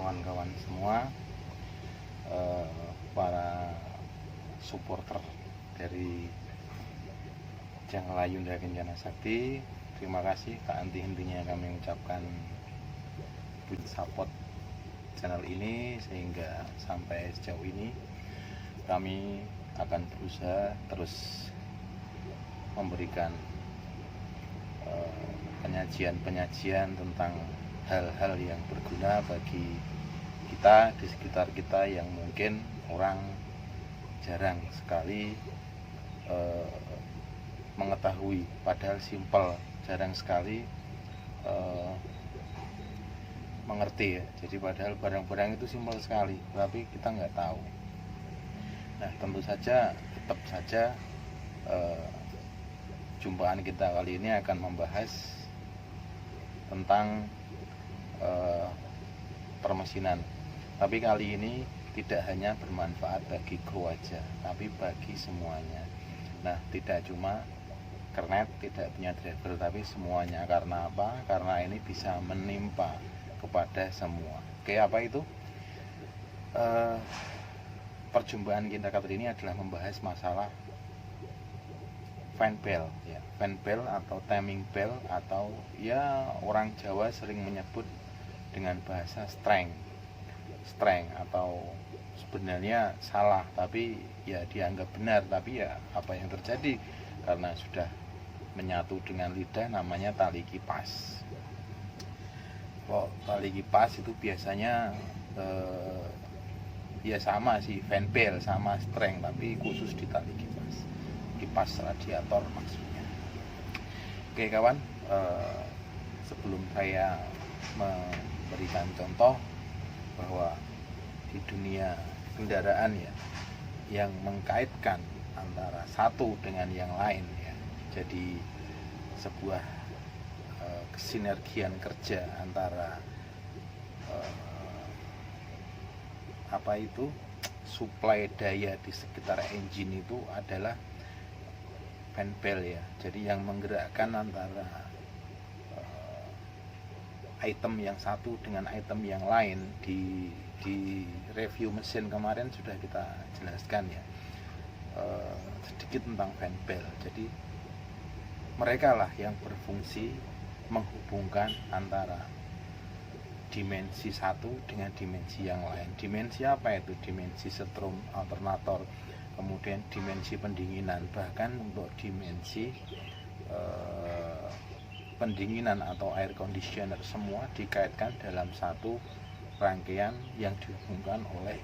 kawan-kawan semua, para supporter dari Jangla Yunda Kencana Sakti. Terima kasih, tak henti-hentinya kami ucapkan support channel ini, sehingga sampai sejauh ini kami akan berusaha terus memberikan penyajian tentang hal-hal yang berguna bagi kita di sekitar kita yang mungkin orang jarang sekali mengetahui, padahal simpel, jarang sekali mengerti ya. Jadi padahal barang-barang itu simpel sekali, tapi kita nggak tahu. Nah, tentu saja tetap saja jumpaan kita kali ini akan membahas tentang permesinan. Tapi kali ini tidak hanya bermanfaat bagi kru aja, tapi bagi semuanya. Nah, tidak cuma kernet, tidak punya driver, tapi semuanya. Karena apa? Karena ini bisa menimpa kepada semua. Oke, apa itu? Perjumpaan kita kali ini adalah membahas masalah fan bell, ya, fan bell atau timing bell, atau ya orang Jawa sering menyebut dengan bahasa streng atau sebenarnya salah, tapi ya dianggap benar. Tapi ya apa yang terjadi karena sudah menyatu dengan lidah, namanya tali kipas. Tali kipas itu biasanya ya sama sih, fan bell sama streng, tapi khusus di tali kipas radiator maksudnya. Oke kawan, sebelum saya memberikan contoh bahwa di dunia kendaraan ya, yang mengkaitkan antara satu dengan yang lain ya, jadi sebuah kesinergian kerja antara suplai daya di sekitar engine itu adalah fan bell ya. Jadi yang menggerakkan antara item yang satu dengan item yang lain. Di review mesin kemarin sudah kita jelaskan ya, sedikit tentang fan bell. Jadi mereka lah yang berfungsi menghubungkan antara dimensi satu dengan dimensi yang lain. Dimensi apa itu? Dimensi setrum, alternator, kemudian dimensi pendinginan, bahkan untuk dimensi pendinginan atau air conditioner, semua dikaitkan dalam satu rangkaian yang dihubungkan oleh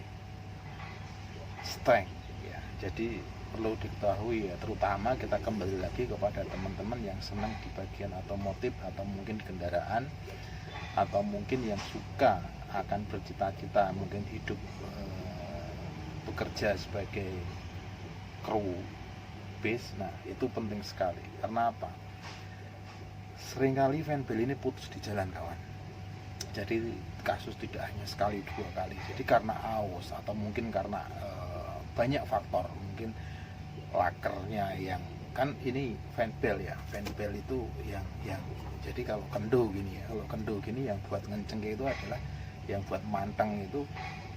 streng ya. Jadi perlu diketahui ya, terutama kita kembali lagi kepada teman-teman yang senang di bagian otomotif, atau mungkin kendaraan, atau mungkin yang suka akan bercita-cita mungkin hidup bekerja sebagai kru bis. Nah, itu penting sekali. Karena apa? Seringkali fan bell ini putus di jalan kawan. Jadi kasus tidak hanya sekali, dua kali. Jadi karena aus, atau mungkin karena banyak faktor, mungkin lakernya yang, kan ini fan bell ya. Fan bell itu yang jadi kalau kendo gini ya, kalau kendo gini yang buat ngenceng itu adalah, yang buat manteng itu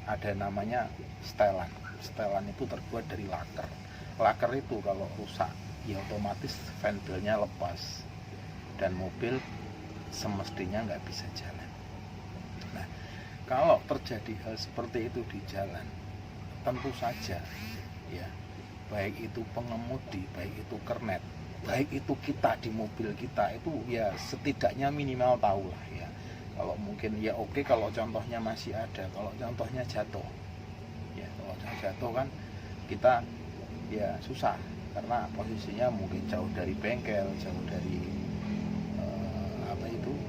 ada namanya setelan. Setelan itu terbuat dari laker. Laker itu kalau rusak ya otomatis fan bellnya lepas dan mobil semestinya nggak bisa jalan. Nah, kalau terjadi hal seperti itu di jalan, tentu saja ya, baik itu pengemudi, baik itu kernet, baik itu kita di mobil kita, itu ya setidaknya minimal tahu lah ya. Kalau mungkin ya oke, kalau contohnya masih ada. Kalau contohnya jatuh ya, kalau jatuh kan kita ya susah, karena posisinya mungkin jauh dari bengkel, jauh dari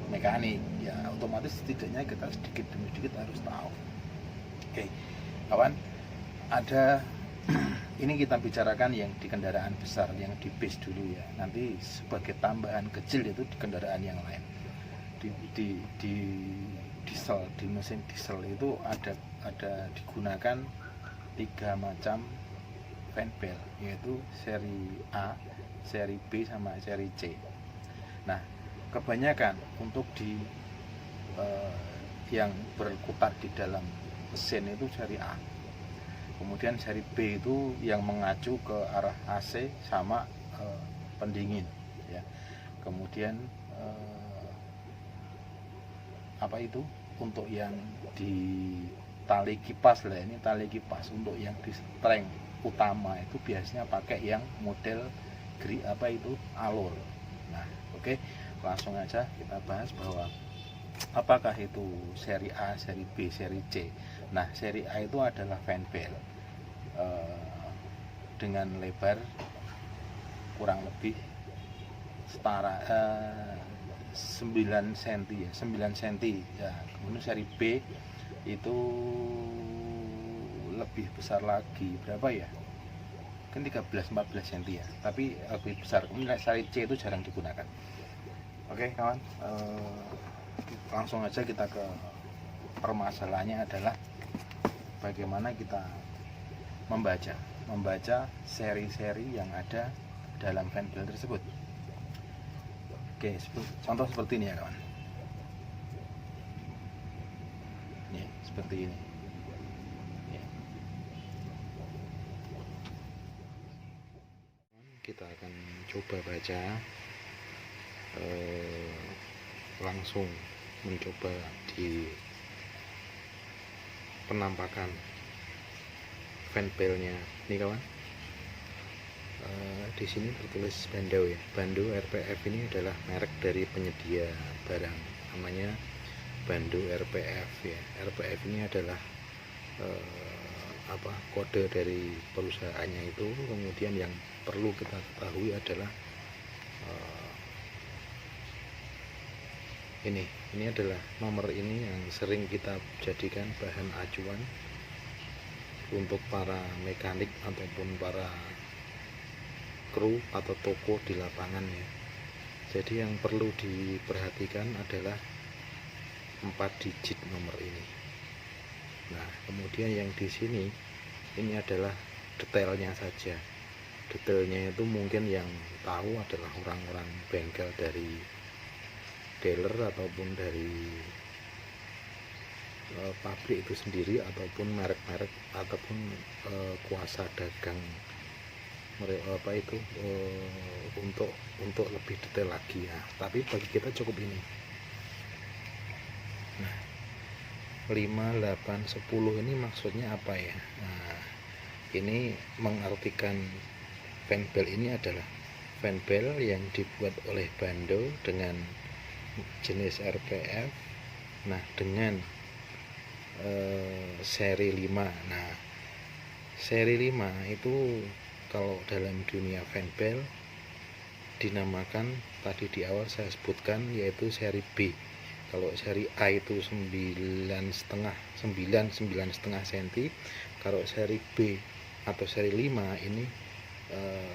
mekanik ya, otomatis setidaknya kita sedikit demi sedikit harus tahu. Oke kawan, ada ini kita bicarakan yang di kendaraan besar, yang di bis dulu ya. Nanti sebagai tambahan kecil itu di kendaraan yang lain, di diesel, di mesin diesel itu ada digunakan 3 macam fan bell, yaitu seri A, seri B, sama seri C. Nah, kebanyakan untuk di yang berkutat di dalam mesin itu seri A. Kemudian seri B itu yang mengacu ke arah AC sama pendingin ya. Kemudian apa itu untuk yang di tali kipas lah, ini tali kipas untuk yang di streng utama itu biasanya pakai yang model alur. Nah, oke, langsung aja kita bahas bahwa apakah itu seri A, seri B, seri C. Nah, seri A itu adalah fan belt dengan lebar kurang lebih setara 9 cm ya, 9 cm ya. Kemudian seri B itu lebih besar lagi, berapa ya? Kan 13-14 cm ya, tapi lebih besar. Kemudian seri C itu jarang digunakan. Oke kawan, langsung aja kita ke permasalahannya adalah bagaimana kita membaca seri-seri yang ada dalam fan belt tersebut. Oke, contoh seperti ini ya kawan. Ini seperti ini. Kita akan coba baca, langsung mencoba di penampakan fan beltnya ini kawan. Di sini tertulis Bando ya. Bando RPF ini adalah merek dari penyedia barang, namanya Bando RPF ya. RPF ini adalah kode dari perusahaannya itu. Kemudian yang perlu kita ketahui adalah ini adalah nomor ini yang sering kita jadikan bahan acuan untuk para mekanik ataupun para kru atau toko di lapangan ya. Jadi yang perlu diperhatikan adalah 4 digit nomor ini. Nah, kemudian yang di sini ini adalah detailnya saja. Detailnya itu mungkin yang tahu adalah orang-orang bengkel dari dealer ataupun dari pabrik itu sendiri, ataupun merek-merek, ataupun kuasa dagang untuk lebih detail lagi ya. Tapi bagi kita cukup ini. Nah, 5, 8, 10 ini maksudnya apa ya? Nah, ini mengartikan fan belt ini adalah fan belt yang dibuat oleh Bando dengan jenis RPF, nah dengan seri 5. Nah, seri 5 itu kalau dalam dunia fan belt dinamakan, tadi di awal saya sebutkan, yaitu seri B. Kalau seri A itu 9,5 cm. Kalau seri B atau seri 5 ini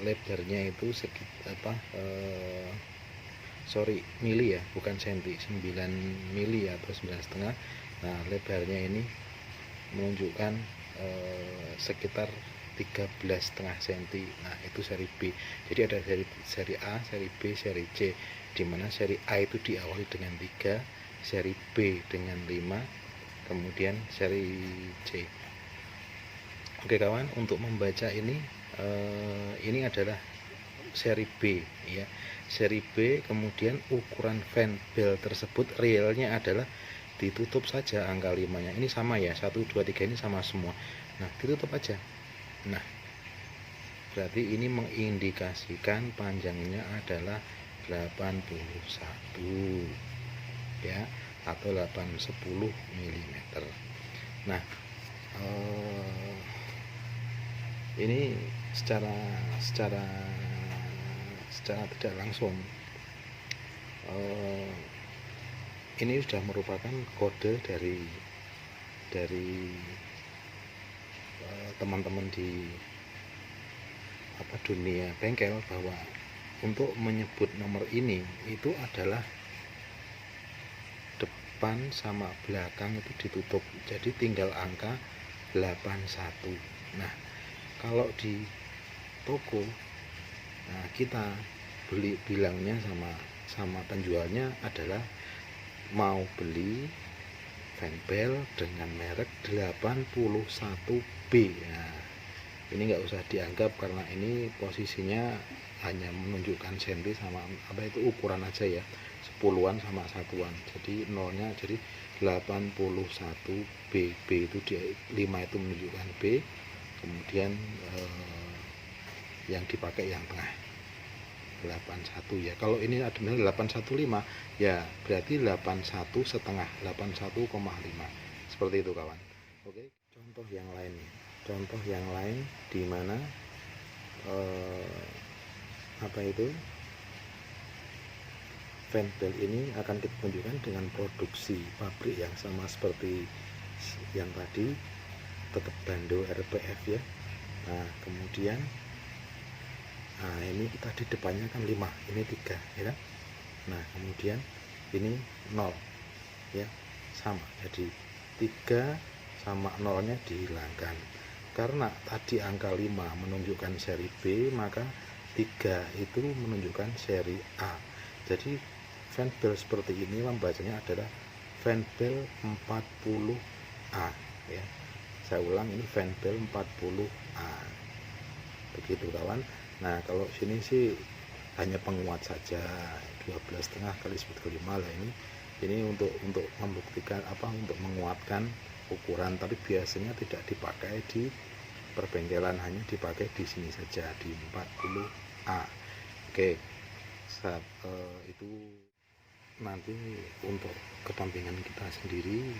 lebarnya itu mili ya, bukan senti, 9 mili atau 9,5. Nah, lebarnya ini menunjukkan sekitar 13,5 cm. Nah, itu seri B. Jadi ada seri A, seri B, seri C, dimana seri A itu diawali dengan 3, seri B dengan 5, kemudian seri C. Oke kawan, untuk membaca ini adalah seri B ya. Seri B, kemudian ukuran fan belt tersebut realnya adalah ditutup saja angka 5-nya. Ini sama ya, 1, 2, 3 ini sama semua. Nah, ditutup aja. Nah, berarti ini mengindikasikan panjangnya adalah 81 ya, atau 810 mm. Nah, ini secara tidak langsung ini sudah merupakan kode dari teman-teman di dunia bengkel, bahwa untuk menyebut nomor ini itu adalah depan sama belakang itu ditutup, jadi tinggal angka 81. Nah, kalau di toko, nah kita bilangnya sama penjualnya adalah mau beli fanbel dengan merek 81B. Nah, ini nggak usah dianggap karena ini posisinya hanya menunjukkan senti sama apa itu ukuran aja ya, sepuluhan sama satuan, jadi nolnya jadi 81B. B itu di 5 itu menunjukkan B, kemudian yang dipakai yang tengah 81 ya. Kalau ini adalah 815 ya berarti 81 setengah, 81,5, seperti itu kawan. Oke, contoh yang lain ya. Contoh yang lain di mana apa itu fanbel ini akan kita tunjukkan dengan produksi pabrik yang sama seperti yang tadi, tetap bando RPF ya. Nah kemudian ini kita di depannya kan 5, ini 3 ya kan. Nah kemudian ini 0 ya, sama, jadi 3 sama 0-nya dihilangkan. Karena tadi angka 5 menunjukkan seri B, maka 3 itu menunjukkan seri A. Jadi fanbel seperti ini membacanya adalah fanbel 40A ya. Saya ulang, ini fanbel 40A. Begitu kawan. Nah, kalau sini sih hanya penguat saja, 12,5 kali 10⁵ lah ini untuk membuktikan apa, untuk menguatkan ukuran, tapi biasanya tidak dipakai di perbengkelan, hanya dipakai di sini saja di 40A. Oke, itu nanti untuk kepentingan kita sendiri,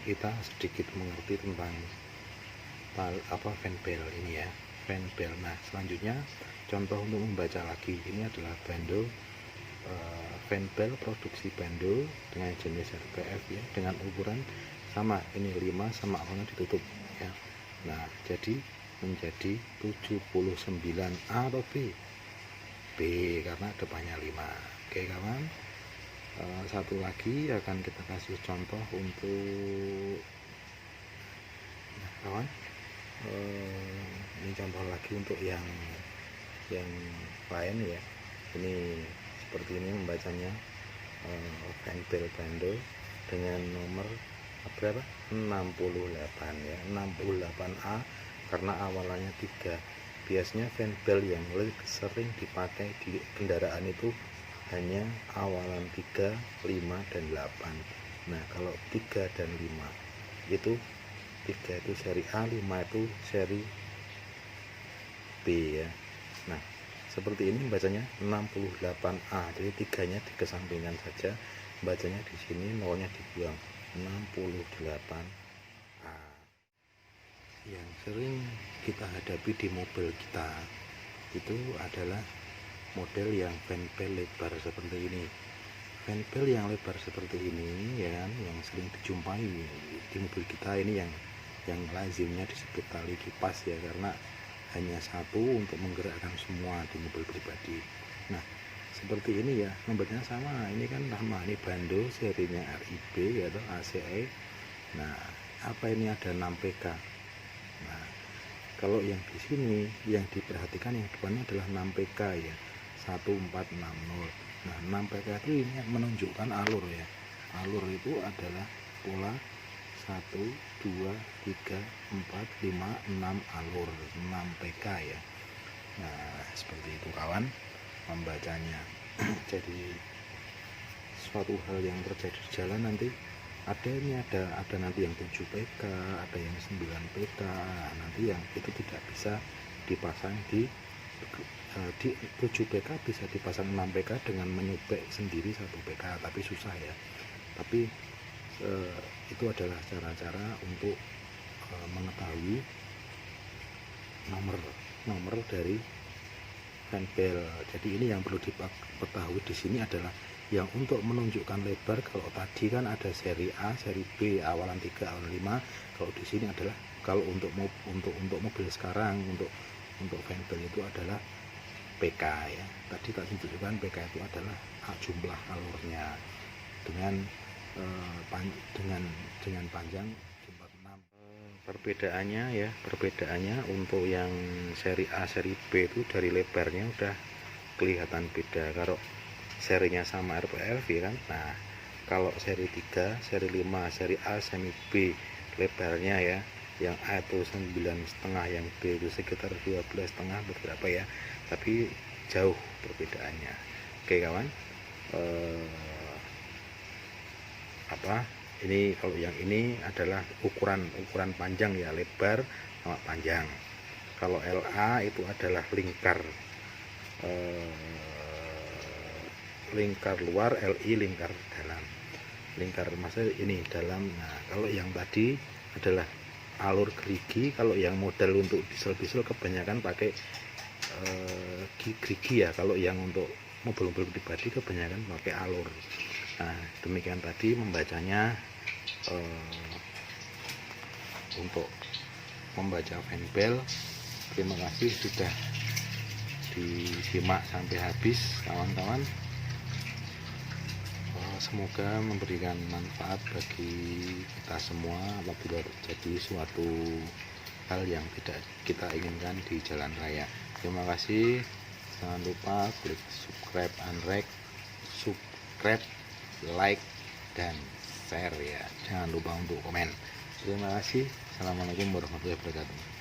kita sedikit mengerti tentang apa fanbel ini ya, fanbel. Nah selanjutnya contoh untuk membaca lagi, ini adalah bando fanbel produksi bando dengan jenis RPF ya, dengan ukuran sama, ini 5 sama awalnya ditutup ya. Nah jadi menjadi 79A atau B? B karena depannya 5. Oke kawan, satu lagi akan kita kasih contoh untuk kawan, ini contoh lagi untuk yang lain ya. Ini seperti ini membacanya, fanbel bando dengan nomor berapa, 68 ya, 68A karena awalannya 3. Biasanya fanbel yang lebih sering dipakai di kendaraan itu hanya awalan 3, 5 dan 8. Nah kalau 3 dan 5 itu, 3 itu seri A, 5 itu seri B ya. Nah seperti ini bacanya 68A, jadi 3-nya dikesampingkan saja, bacanya di sini, 0-nya dibuang, 68A. Yang sering kita hadapi di mobil kita itu adalah model yang fanbel lebar seperti ini. Fanbel yang lebar seperti ini ya kan, yang sering dijumpai di mobil kita ini, yang lazimnya disebut tali kipas ya, karena hanya satu untuk menggerakkan semua di mobil pribadi. Nah seperti ini ya, nomornya sama, ini kan sama, ini bando serinya RIB atau ACE. Nah apa ini ada 6PK. Nah kalau yang di sini yang diperhatikan yang depannya adalah 6PK ya, 1460. Nah 6PK itu ini menunjukkan alur ya, alur itu adalah pola 1, 2, 3, 4, 5, 6 alur, 6PK ya. Nah seperti itu kawan membacanya. Jadi suatu hal yang terjadi di jalan nanti ada nanti yang 7PK, ada yang 9PK. Nanti yang itu tidak bisa dipasang di 7PK, bisa dipasang 6PK dengan menyubek sendiri 1PK, tapi susah ya. Tapi itu adalah cara-cara untuk mengetahui nomor dari fanbel. Jadi ini yang perlu diketahui di sini adalah yang untuk menunjukkan lebar. Kalau tadi kan ada seri A, seri B, awalan 3, awalan 5. Kalau di sini adalah, kalau untuk mobil sekarang, untuk fanbel itu adalah PK ya. Tadi tak tunjukkan PK itu adalah jumlah alurnya dengan panjang 46. Perbedaannya untuk yang seri A, seri B itu dari lebarnya udah kelihatan beda. Kalau serinya sama RPF ya kan. Nah Kalau seri 3, seri 5, seri A, seri B lebarnya ya, yang A itu 9,5, yang B itu sekitar 12,5 beberapa ya, tapi jauh perbedaannya. Oke kawan, ini kalau yang ini adalah ukuran panjang ya, lebar sama panjang. Kalau LA itu adalah lingkar luar, LI lingkar dalam. Lingkar maksudnya ini dalam. Nah, kalau yang tadi adalah alur gerigi. Kalau yang model untuk diesel kebanyakan pakai gerigi ya. Kalau yang untuk mobil-mobil pribadi kebanyakan pakai alur. Nah, demikian tadi membacanya. Untuk membaca fanbel, terima kasih sudah disimak sampai habis kawan-kawan. Semoga memberikan manfaat bagi kita semua apabila terjadi suatu hal yang tidak kita inginkan di jalan raya. Terima kasih, jangan lupa klik subscribe, like dan share ya. Jangan lupa untuk komen. Terima kasih. Assalamualaikum warahmatullahi wabarakatuh.